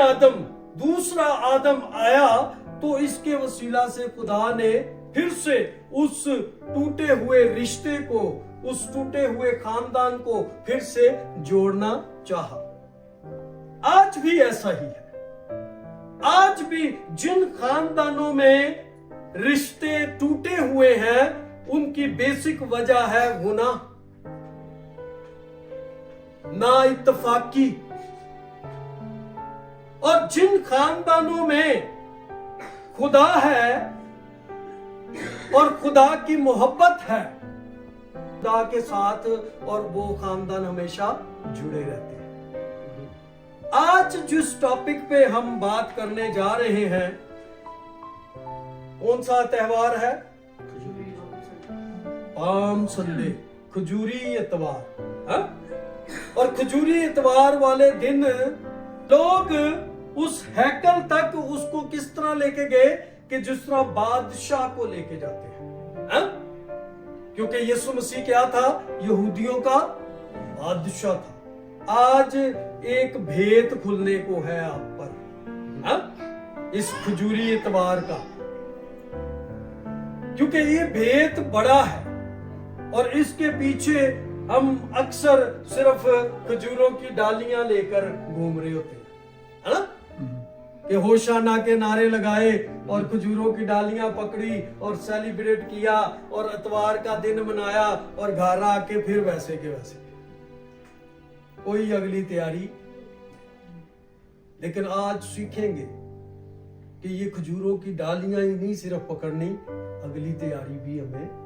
आदम, दूसरा आदम आया तो इसके वसीला से खुदा ने फिर से उस टूटे हुए रिश्ते को, उस टूटे हुए खानदान को फिर से जोड़ना चाहा। आज भी ऐसा ही है। आज भी जिन खानदानों में रिश्ते टूटे हुए हैं, उनकी बेसिक वजह है गुनाह, ना इत्तफाकी। और जिन खानदानों में खुदा है और खुदा की मोहब्बत है, खुदा के साथ और वो खानदान हमेशा जुड़े रहते हैं। आज जिस टॉपिक पे हम बात करने जा रहे हैं, कौन सा त्योहार है? पाम संडे, खजूरी इतवार। हाँ? और खजूरी इतवार वाले दिन लोग उस हैकल तक उसको किस तरह लेके गए कि जिस तरह बादशाह को लेके जाते हैं। हाँ? क्योंकि यीशु मसीह क्या था? यहूदियों का बादशाह था। आज एक भेद खुलने को है आप पर, हाँ? इस खजूरी इतवार का, क्योंकि ये भेद बड़ा है और इसके पीछे हम अक्सर सिर्फ खजूरों की डालियां लेकर घूम रहे होते हैं, है ना? कि होशाना के नारे लगाए और खजूरों की डालियां पकड़ी और सेलिब्रेट किया और इतवार का दिन मनाया और घर आके फिर वैसे के वैसे, कोई अगली तैयारी। लेकिन आज सीखेंगे कि ये खजूरों की डालियां ही नहीं सिर्फ पकड़नी, अगली तैयारी भी हमें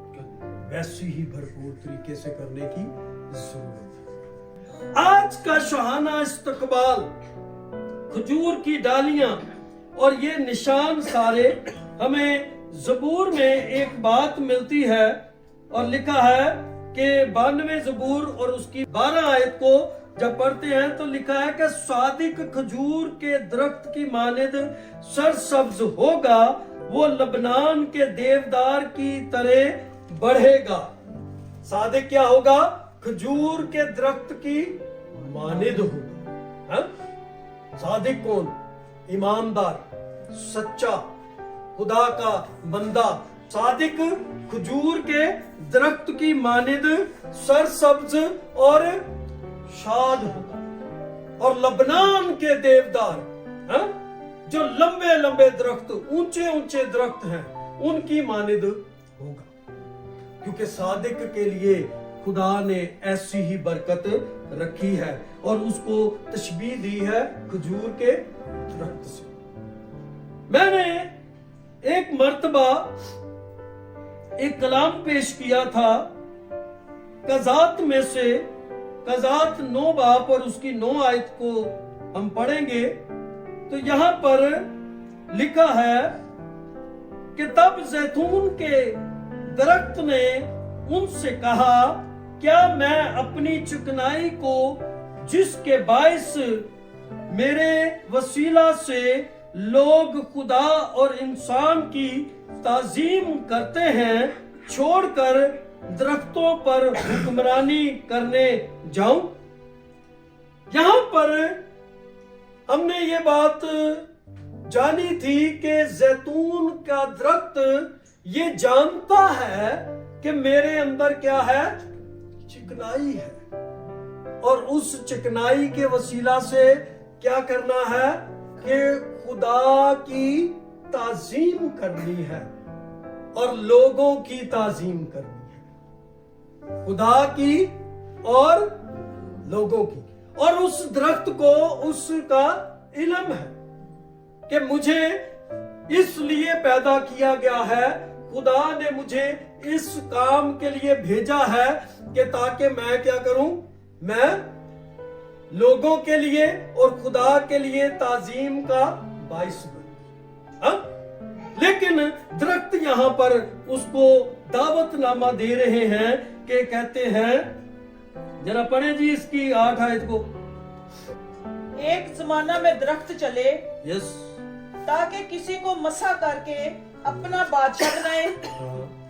वैसी ही भरपूर तरीके से करने की जरूरत है। आज का सुहाना इस्तकबाल, खजूर की डालियां और ये निशान सारे, हमें ज़बूर में एक बात मिलती है और लिखा है कि 92वें ज़बूर और उसकी 12 आयत को जब पढ़ते हैं तो लिखा है कि सादिक खजूर के दरख्त की मानिद सरसब्ज होगा, वो लबनान के देवदार की तरह बढ़ेगा। सादिक क्या होगा? खजूर के दरख्त की मानिद होगा। हाँ? सादिक कौन? ईमानदार, सच्चा, खुदा का बंदा। सादिक खजूर के दरख्त की मानिद सरसब्ज और शाद होगा। और लबनान के देवदार, हाँ? जो लंबे लंबे दरख्त, ऊंचे ऊंचे दरख्त हैं, उनकी मानिद होगा। क्योंकि सादिक के लिए खुदा ने ऐसी ही बरकत रखी है और उसको तशबीह दी है खजूर के दरख्त से। मैंने एक मर्तबा एक कलाम पेश किया था कज़ात में से, कज़ात 9 बाब और उसकी 9 आयत को हम पढ़ेंगे तो यहां पर लिखा है कि तब जैतून के दरख्त ने उनसे कहा, क्या मैं अपनी चिकनाई को, जिसके बाइस मेरे वसीला से लोग खुदा और इंसान की ताजीम करते हैं, छोड़कर दरख्तों पर हुक्मरानी करने जाऊं? यहां पर हमने ये बात जानी थी कि जैतून का दरख्त ये जानता है कि मेरे अंदर क्या है? चिकनाई है, और उस चिकनाई के वसीला से क्या करना है कि खुदा की ताजीम करनी है और लोगों की ताजीम करनी है, खुदा की और लोगों की। और उस दरख्त को उसका इल्म है कि मुझे इसलिए पैदा किया गया है, खुदा ने मुझे इस काम के लिए भेजा है कि ताकि मैं क्या करूं? मैं लोगों के लिए और खुदा के लिए ताजीम का बाइस बनूं। लेकिन दरख्त यहां पर उसको दावतनामा दे रहे हैं कि कहते हैं, जरा पढ़े जी इसकी 8 आयत को। एक जमाना में दरख्त चले, यस, ताकि किसी को मसा करके अपना बादशाह बनाए।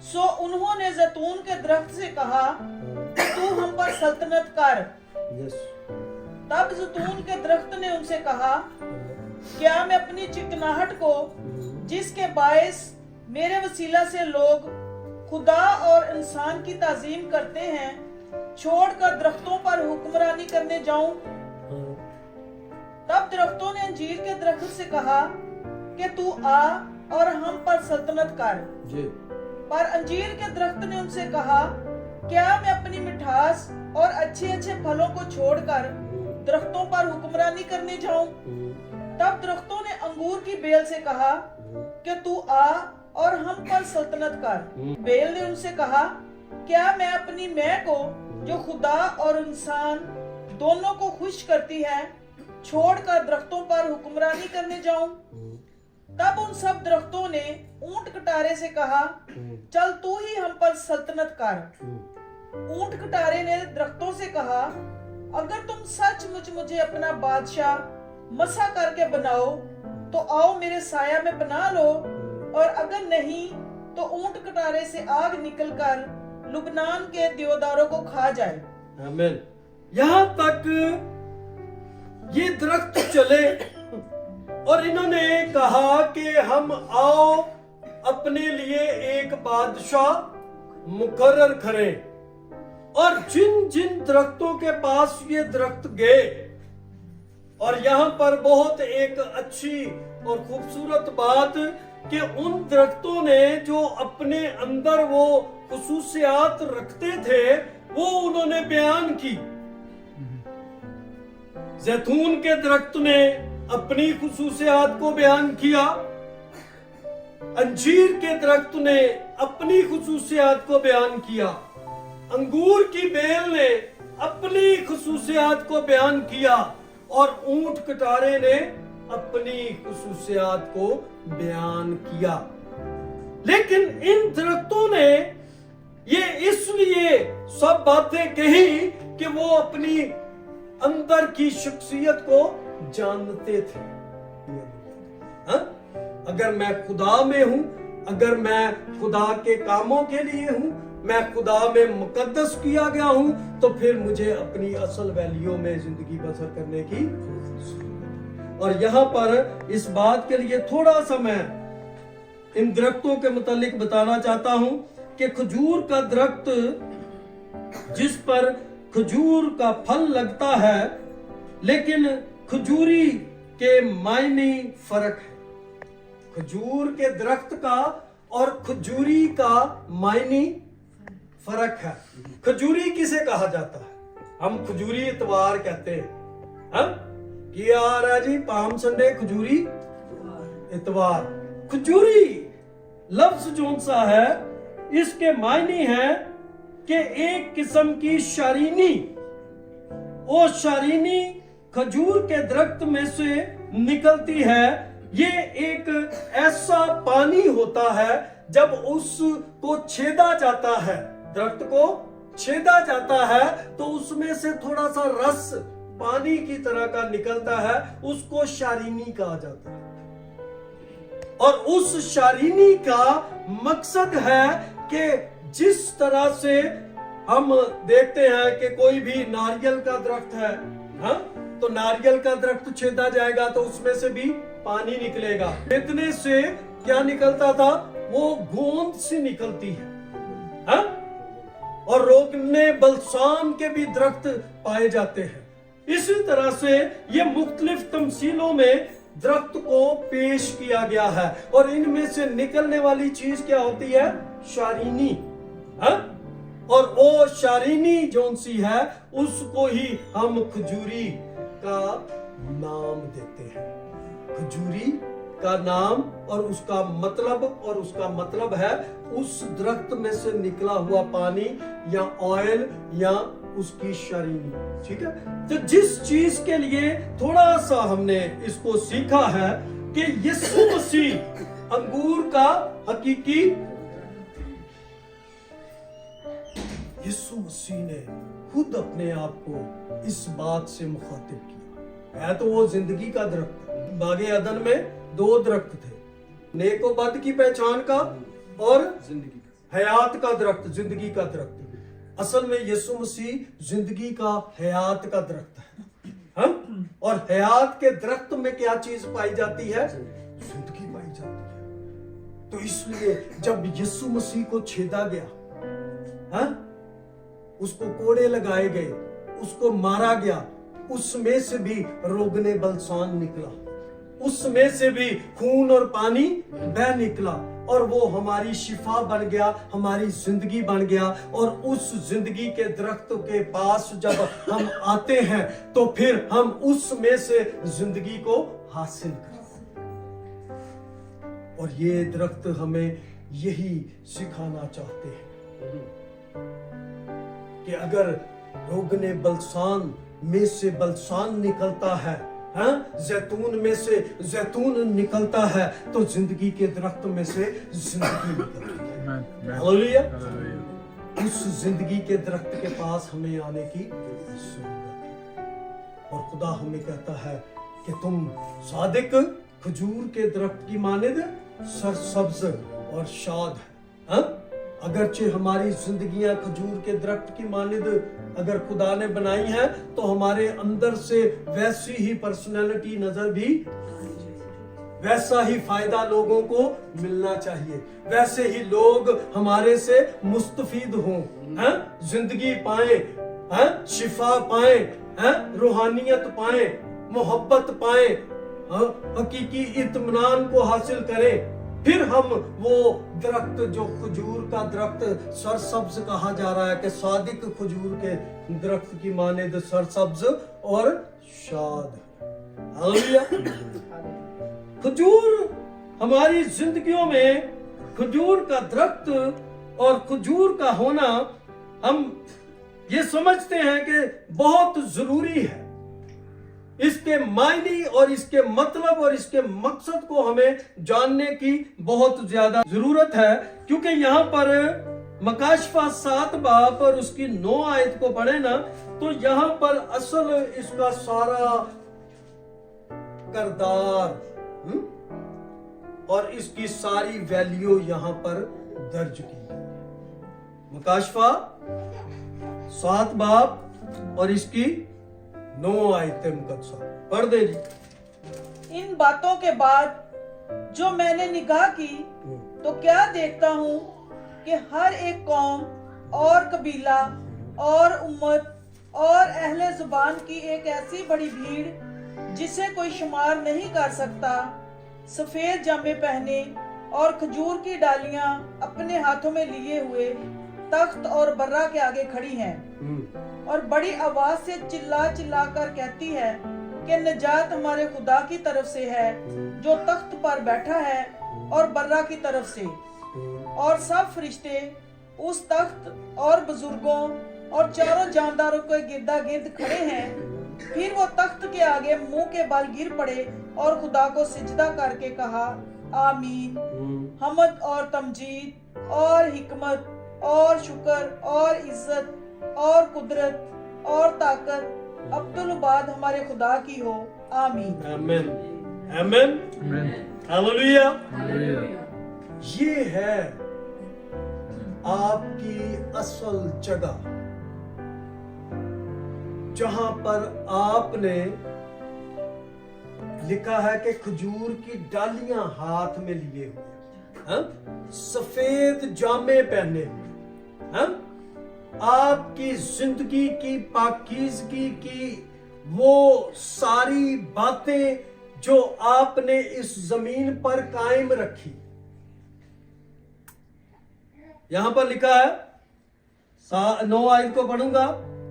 सो उन्होंने जैतून के दरख्त से कहा कि तू हम पर सल्तनत कर। यस। तब जैतून के दरख्त ने उनसे कहा, क्या मैं अपनी चिकनाहट को, जिसके बायस मेरे वसीला से लोग खुदा और इंसान की ताजीम करते हैं, छोड़कर दरख्तों पर हुक्मरानी करने जाऊं? तब दरख्तों ने अंजीर के दरख्त से कहा कि तू आ और हम पर सल्तनत कर। पर अंजीर के दरख्त ने उनसे कहा, क्या मैं अपनी मिठास और अच्छे अच्छे फलों को छोड़कर दरख्तों पर हुक्मरानी करने जाऊं? तब दरख्तों ने अंगूर की बेल से कहा कि तू आ और हम पर सल्तनत कर। बेल ने उनसे कहा, क्या मैं अपनी मैं को, जो खुदा और इंसान दोनों को खुश करती है, छोड़कर दरख्तों पर हुक्मरानी करने जाऊं? तब उन सब दरख्तों ने ऊंट कटारे से कहा, चल तू ही हम पर सल्तनत कर। ऊंट कटारे ने दरख्तों से कहा, अगर तुम सचमुच मुझे अपना बादशाह मसा करके बनाओ तो आओ मेरे साया में बना लो, और अगर नहीं तो ऊंट कटारे से आग निकलकर लुबनान के देवदारों को खा जाए। आमीन। यहाँ तक ये दरख्त चले और इन्होंने कहा कि हम आओ अपने लिए एक बादशाह मुकर्रर करें, और जिन जिन दरख्तों के पास ये दरख्त गए, और यहाँ पर बहुत एक अच्छी और खूबसूरत बात कि उन दरख्तों ने जो अपने अंदर वो खुसूसियात रखते थे वो उन्होंने बयान की। जैतून के दरख्त ने अपनी खुसूसियात को बयान किया, अंजीर के दरख्त ने अपनी खुसूसियात को बयान किया, अंगूर की बेल ने अपनी खुसूसियात को बयान किया, और ऊंट कटारे ने अपनी खुसूसियात को बयान किया। लेकिन इन दरख्तों ने ये इसलिए सब बातें कही कि वो अपनी अंदर की शख्सियत को जानते थे। हा? अगर मैं खुदा में हूं, अगर मैं खुदा के कामों के लिए हूं, मैं खुदा में मुकद्दस किया गया हूं, तो फिर मुझे अपनी असल वैल्यू में जिंदगी बसर करने की। और यहाँ पर इस बात के लिए थोड़ा सा मैं इन दरख्तों के मुतालिक बताना चाहता हूं कि खजूर का दरख्त जिस पर खजूर का फल लगता है, लेकिन खजूरी के मायने फर्क है। खजूर के दरख्त का और खजूरी का मायने फर्क है। खजूरी किसे कहा जाता है? हम खजूरी इतवार कहते हैं। हम कि आ रहा जी पाम संडे खजूरी इतवार। खजूरी लफ्ज जो सा है इसके मायने हैं कि एक किस्म की शारीनी, वो शारीनी खजूर के दरख्त में से निकलती है। ये एक ऐसा पानी होता है जब उसको छेदा जाता है, दरख्त को छेदा जाता है तो उसमें से थोड़ा सा रस पानी की तरह का निकलता है, उसको शारीनी कहा जाता है। और उस शारीनी का मकसद है कि जिस तरह से हम देखते हैं कि कोई भी नारियल का दरख्त है, हा? तो नारियल का दरख्त छेदा जाएगा तो उसमें से भी पानी निकलेगा। छेदने से क्या निकलता था? वो गोंद सी निकलती है, हा? और रोकने बलसाम के भी दरख्त पाए जाते हैं। इसी तरह से ये मुख्तलिफ तमसीलों में दरख्त को पेश किया गया है, और इनमें से निकलने वाली चीज क्या होती है? शारीनी। हा? और वो शारीनी जौन सी है उसको ही हम खजूरी का नाम देते हैं। खजूरी का नाम और उसका मतलब है उस दरख्त में से निकला हुआ पानी या ऑयल या उसकी शारीनी। ठीक है, तो जिस चीज के लिए थोड़ा सा हमने इसको सीखा है कि यीशु मसीह अंगूर का हकीकी, यीशु मसीह ने खुद अपने आप को इस बात से मुखातिब किया है। तो वो जिंदगी का दरख्त है। बागे अदन में 2 दरख्त थे, नेक व बद की पहचान का और जिंदगी का, हयात का दरख्त, जिंदगी का दरख्त। असल में यीशु मसीह जिंदगी का, हयात का दरख्त है। हम और हयात के दरख्त में क्या चीज पाई जाती है? जिंदगी पाई जाती है। तो इसलिए जब यीशु मसीह को छेदा गया, हाँ, उसको कोड़े लगाए गए, उसको मारा गया, उसमें से भी रोगने बलसान निकला, उसमें से भी खून और पानी बह निकला, और वो हमारी शिफा बन गया, हमारी जिंदगी बन गया। और उस जिंदगी के दरख्त के पास जब हम आते हैं तो फिर हम उसमें से जिंदगी को हासिल करते हैं। और ये दरख्त हमें यही सिखाना चाहते हैं कि अगर रोगने बलसान में से बलसान निकलता है, हाँ, जैतून में से जैतून निकलता है, तो जिंदगी के दरख्त में से जिंदगी निकलती है। हालेलुया। उस जिंदगी के दरख्त के पास हमें आने की जरूरत है। और खुदा हमें कहता है कि तुम सादिक खजूर के दरख्त की मानिद सरसब्ज और शाद है। हाँ? अगरचे हमारी जिंदगियां खजूर के दरख्त की मानिद अगर खुदा ने बनाई है, तो हमारे अंदर से वैसी ही पर्सनैलिटी नजर भी, वैसा ही फायदा लोगों को मिलना चाहिए, वैसे ही लोग हमारे से मुस्तफीद हों, हैं? जिंदगी पाए, हैं? शिफा पाए, हैं? रूहानियत पाए, मोहब्बत पाए, हकीकी इत्मीनान को हासिल करें। फिर हम वो दरख्त जो खजूर का दरख्त सरसब्ज कहा जा रहा है कि सादिक खजूर के दरख्त की मानिद सरसब्ज और शाद। हालेलुया। खजूर हमारी जिंदगियों में खजूर का दरख्त और खजूर का होना हम ये समझते हैं कि बहुत जरूरी है। इसके मायने और इसके मतलब और इसके मकसद को हमें जानने की बहुत ज्यादा जरूरत है, क्योंकि यहाँ पर मकाशफा 7 बाब और उसकी 9 आयत को पढ़े ना, तो यहाँ पर असल इसका सारा करदार और इसकी सारी वैल्यू यहाँ पर दर्ज की है। मकाशफा 7 बाब और इसकी 9 आयतें मुकद्दसा पढ़ दे जी। इन बातों के बाद जो मैंने निगाह की तो क्या देखता हूँ कि हर एक कौम और कबीला और उम्मत और अहले जुबान की एक ऐसी बड़ी भीड़ जिसे कोई शुमार नहीं कर सकता, सफेद जामे पहने और खजूर की डालियां अपने हाथों में लिए हुए तख्त और बर्रा के आगे खड़ी हैं और बड़ी आवाज से चिल्ला चिल्ला कर कहती है कि निजात हमारे खुदा की तरफ से है जो तख्त पर बैठा है और बर्रा की तरफ से। और सब फरिश्ते उस तख्त और बुजुर्गों और चारों जानदारों के गिरदा गिर्द खड़े हैं। फिर वो तख्त के आगे मुंह के बल गिर पड़े और खुदा को सिजदा करके कहा, आमीन। हमद और तमजीद और हिकमत और शुक्र और इज्जत और कुदरत और ताकत अब्दुल-उबाद हमारे खुदा की हो, आमीन। आमीन आमीन हालेलुया। ये है आपकी असल जगह जहां पर आपने लिखा है कि खजूर की डालियां हाथ में लिए हुए, सफेद जामे पहने हुए, आपकी जिंदगी की पाकीज़गी की वो सारी बातें जो आपने इस जमीन पर कायम रखी। यहां पर लिखा है 9 आयत को पढ़ूंगा।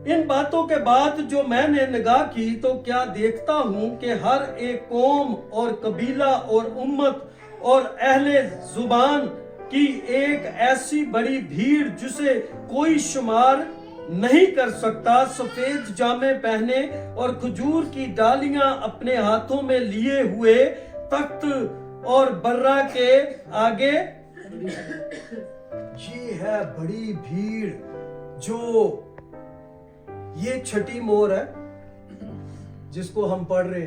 इन बातों के बाद जो मैंने निगाह की तो क्या देखता हूं कि हर एक कौम और कबीला और उम्मत और अहले जुबान की एक ऐसी बड़ी भीड़ जिसे कोई शुमार नहीं कर सकता, सफेद जामे पहने और खजूर की डालियां अपने हाथों में लिए हुए तख्त और बर्रा के आगे। ये है बड़ी भीड़ जो ये छठी मोहर है जिसको हम पढ़ रहे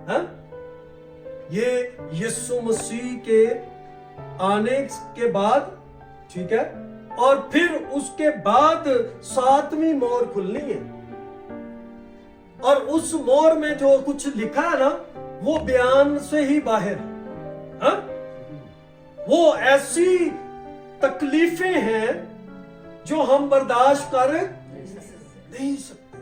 हैं। ये यीशु मसीह के आने के बाद, ठीक है, और फिर उसके बाद 7वीं मोहर खुलनी है। और उस मोर में जो कुछ लिखा है ना, वो बयान से ही बाहर है। हाँ? वो ऐसी तकलीफें हैं जो हम बर्दाश्त कर नहीं सकते।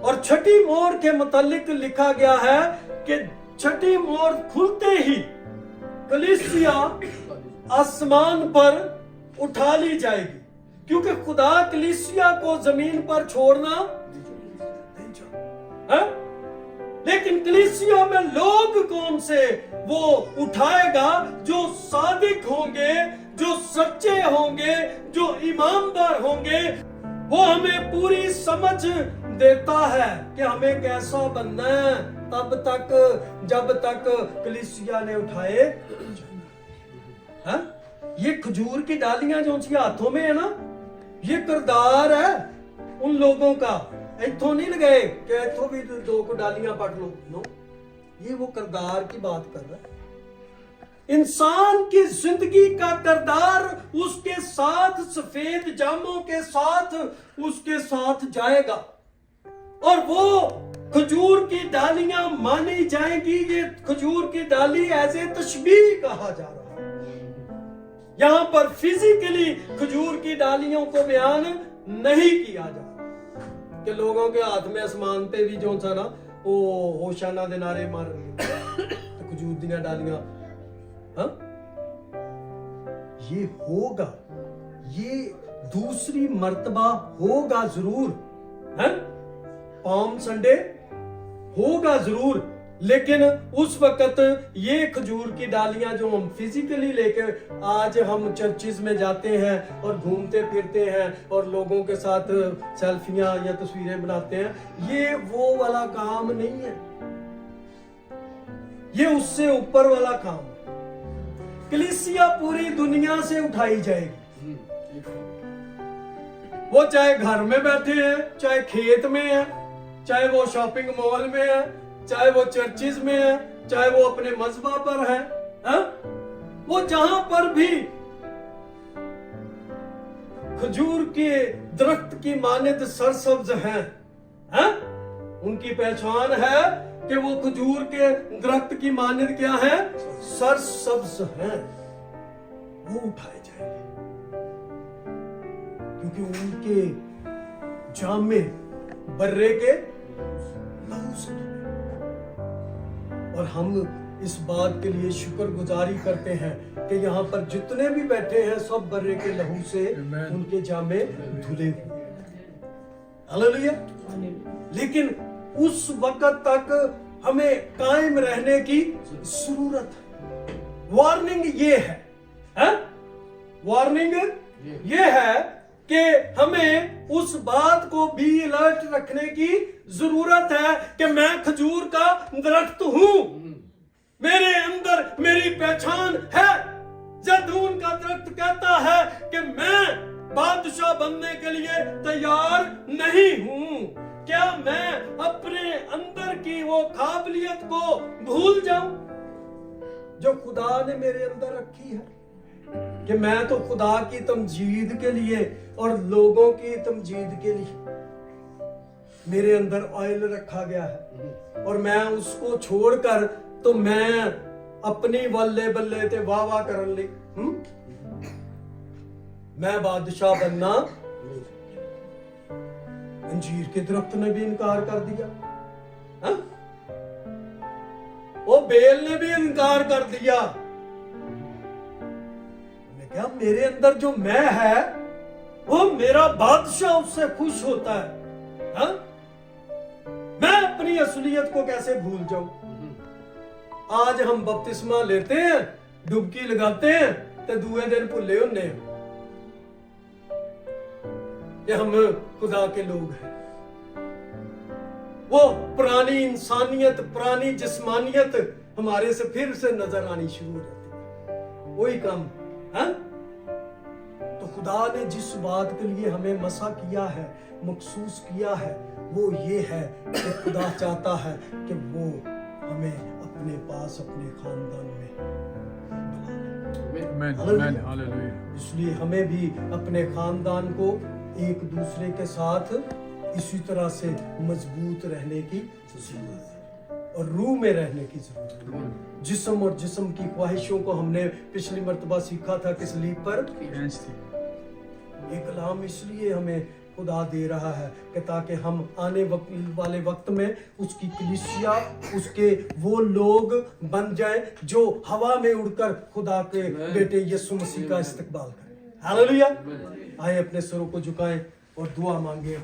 और छठी मोर के मुतालिक लिखा गया है कि छठी मोर खुलते ही कलीसिया आसमान पर उठा ली जाएगी, क्योंकि खुदा कलीसिया को जमीन पर छोड़ना नहीं चाहता। हाँ? लेकिन कलीसिया में लोग कौन से वो उठाएगा? जो सादिक होंगे, जो सच्चे होंगे, जो ईमानदार होंगे। वो हमें पूरी समझ देता है कि हमें कैसा बनना है, तब तक जब तक कलीसिया ने उठाए। हाँ? ये खजूर की डालियां जो उनके हाथों में है ना, ये किरदार है उन लोगों का। इथों नहीं लगाए कि इथों भी दो को डालियां पढ़ लो, नो, ये वो किरदार की बात कर रहा है। इंसान की जिंदगी का किरदार उसके साथ सफेद जामों के साथ उसके साथ जाएगा, और वो खजूर की डालियां मानी जाएंगी। ये खजूर की डाली एज ए तशबीह कहा जा रहा है। यहां पर फिजिकली खजूर की डालियों को बयान नहीं किया जा रहा कि लोगों के हाथ में आसमान पे भी जो था ना, वो होशाना दे नारे मार रहे तो खजूर दी डालियां। हाँ? ये होगा, ये दूसरी मर्तबा होगा जरूर। है? पाम संडे होगा जरूर, लेकिन उस वक्त ये खजूर की डालियां जो हम फिजिकली लेकर आज हम चर्चिज में जाते हैं और घूमते फिरते हैं और लोगों के साथ सेल्फियां या तस्वीरें बनाते हैं, ये वो वाला काम नहीं है। ये उससे ऊपर वाला काम है। कलीसिया पूरी दुनिया से उठाई जाएगी। वो चाहे घर में बैठे हैं, चाहे खेत में है, चाहे वो शॉपिंग मॉल में है, चाहे वो चर्चिज में है, चाहे वो अपने मजबा पर है। हा? वो जहां पर भी खजूर के दरख्त की मानिंद सरसब्ज हैं, हा? उनकी पहचान है कि वो खजूर के दरख्त की मानिंद क्या है? सरसब्ज हैं। वो उठाए जाएंगे क्योंकि उनके जामे बर्रे के लहू से धुले। और हम इस बात के लिए शुक्रगुजारी करते हैं कि यहाँ पर जितने भी बैठे हैं सब बर्रे के लहू से उनके जामे धुले हुए। हालेलुया। लेकिन उस वक्त तक हमें कायम रहने की जरूरत है। वार्निंग ये है? वार्निंग ये है कि हमें उस बात को भी अलर्ट रखने की जरूरत है कि मैं खजूर का दरख्त हूं, मेरे अंदर मेरी पहचान है। जैतून का दरख्त कहता है कि मैं बादशाह बनने के लिए तैयार नहीं हूं। क्या मैं अपने अंदर की वो काबिलियत को भूल जाऊं जो खुदा ने मेरे अंदर रखी है? कि मैं तो खुदा की तमजीद के लिए और लोगों की तमजीद के लिए मेरे अंदर ऑयल रखा गया है, और मैं उसको छोड़कर तो मैं अपनी बल्ले बल्ले ते वाह वाह करन ली मैं बादशाह बनना। अंजीर के दरख्त ने भी इनकार कर दिया। हा? वो बेल ने भी इनकार कर दिया। क्या मेरे अंदर जो मैं है वो मेरा बादशाह उससे खुश होता है। हा? मैं अपनी असलियत को कैसे भूल जाऊं? आज हम बपतिस्मा लेते हैं, डुबकी लगाते हैं, तो दूसरे दिन भुले होने कि हम खुदा के लोग हैं। वो पुरानी इंसानियत, पुरानी जिस्मानियत हमारे से फिर से नजर आनी शुरू हो जाती है। वही काम। हाँ? तो खुदा ने जिस बात के लिए हमें मसा किया है, मखसूस किया है, वो ये है कि खुदा चाहता है कि वो हमें अपने पास, अपने खानदान में बुला ले। इसलिए हमें भी अपने खानदान को एक दूसरे के साथ इसी तरह से मजबूत रहने की जरूरत है और रूह में रहने की जरूरत है। जिस्म और जिस्म की ख्वाहिशों को हमने पिछली मर्तबा सीखा था किस लीप पर। ये कलाम इसलिए हमें खुदा दे रहा है कि ताकि हम आने वाले वक्त में उसकी कलीसिया, उसके वो लोग बन जाएं जो हवा में उड़कर खुदा के बेटे यीशु मसीह का इस्तकबाल करें। हालेलुया। आए अपने सरों को झुकाएं और दुआ मांगे।